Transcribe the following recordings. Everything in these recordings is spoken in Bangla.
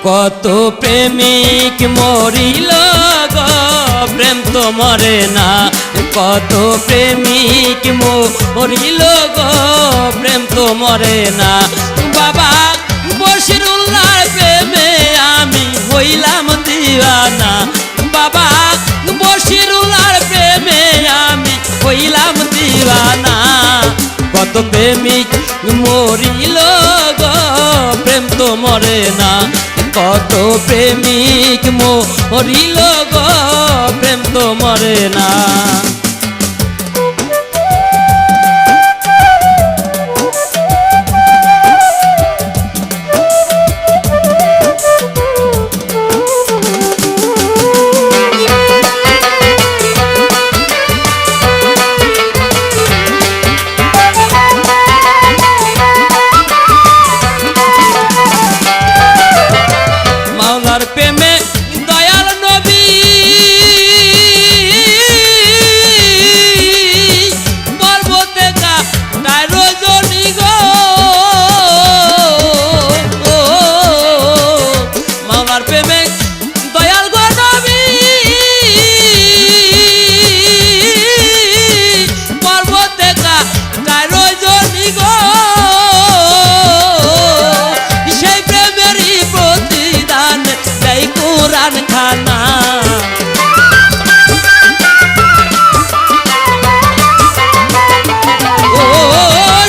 কত প্রেমিক মরিল গো প্রেম তো মরে না, কত প্রেমিক মরিল গো প্রেম তো মরে না। বাবা বশিরুল্লাহর প্রেমে আমি হইলাম দিওয়ানা, বাবা বশিরুল্লাহর প্রেমে আমি হইলাম দিওয়ানা। কত প্রেমিক মরিল গো প্রেম তো মরে না, কত প্রেমিক মরিল গো প্রেম তো মরে না। মাওলার প্রেমে দয়াল নবী পর্বতে কাটায় রজনী গো, মাওলার প্রেমে দয়াল গো নবী পর্বতে কাটায় রজনী গো। সেই প্রেমেরই প্রতিদান দেয় কুরআন খানা, ও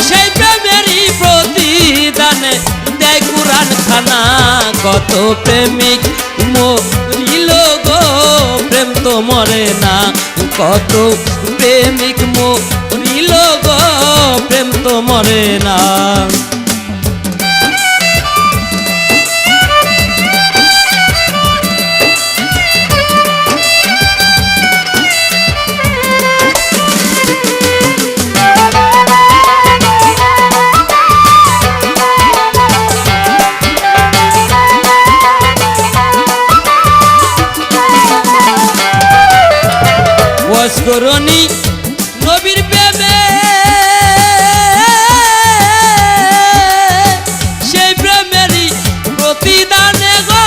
সেই প্রেমেরই প্রতিদান দেয় কুরআন খানা। কত প্রেমিক মরিল গো প্রেম তো মরে না, কত প্রেমিক মরিল গো প্রেম তো মরে না। ওয়াসকরণী নবীর প্রেমে সেই প্রেমেরই প্রতিদানে গো,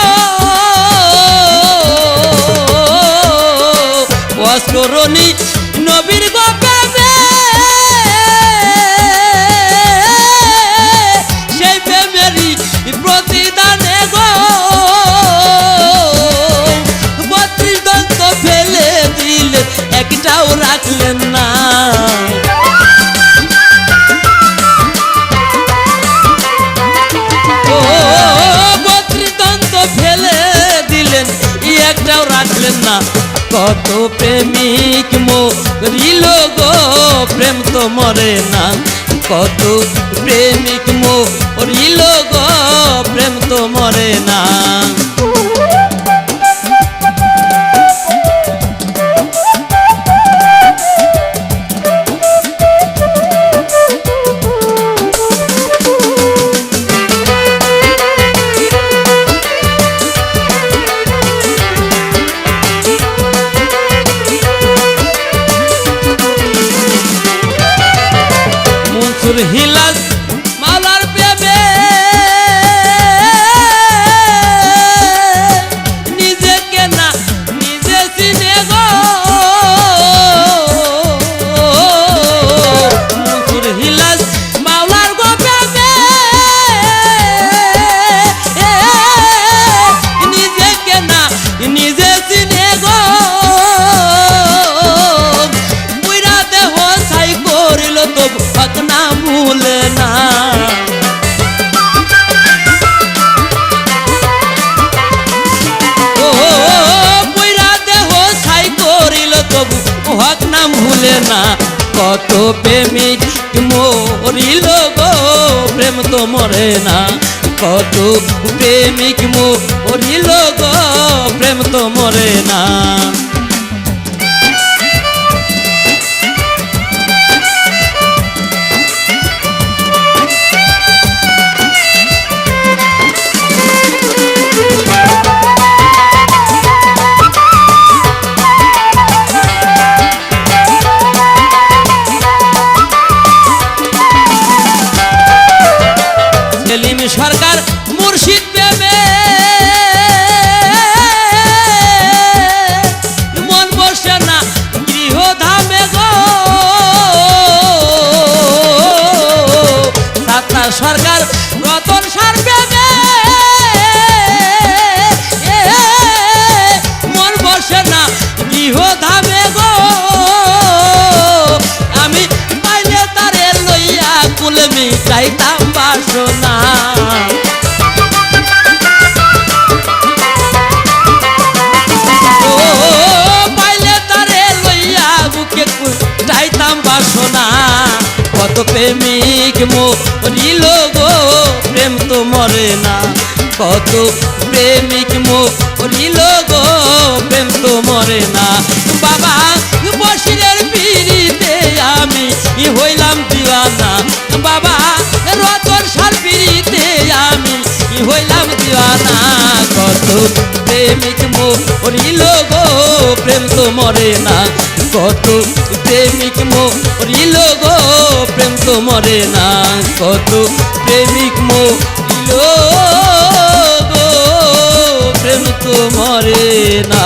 ওয়াসকরণী নবীর গো প্রেমে সেই প্রেমেরই প্রতিদানে গো। 32 দন্ত ফেলে দিলে একটাও রাখলেন না, ও 32 দন্ত ফেলে দিলেন একটাও রাখলেন না। কত প্রেমিক মরিল গো প্রেম তো মরে না, কত প্রেমিক মরিল গো প্রেম তো মরে না। মনসুর হিলাল মাওলার প্রেমে নিজেকে না নিজে চিনে গো, মনসুর হিলাল মাওলার গো প্রেমে নিজেকে না নিজে চিনে গো। মুইরা দেহ ছাই করিল তবু হক না ভুলে না, ও মুইরা দেহ ছাই করিল তবু হক না ভুলে না। কত প্রেমিক মরিল গো প্রেম তো মরে না, কত প্রেমিক মরিল গো প্রেম তো মরে না। সেলিম সরকার মুর্শিদ প্রেমে চাইতাম বাসনা ও পাইলে তারে লইয়া বুকে চাইতাম বাসনা কত প্রেমিক মরিল গো প্রেম তো মরে না কত প্রেমিক মরিল গো প্রেম তো মরে না বাবা বসিরের পিড়িতে আমি হইলাম দিওয়ানা বাবা রতন সার পিড়িতে আমি হইলাম দিওয়ানা কত প্রেমিক মরিল গো প্রেম তো মরে না কত প্রেমিক মরিল গো প্রেম তো মরে না কত প্রেমিক মরিল গো প্রেম তো মরে না।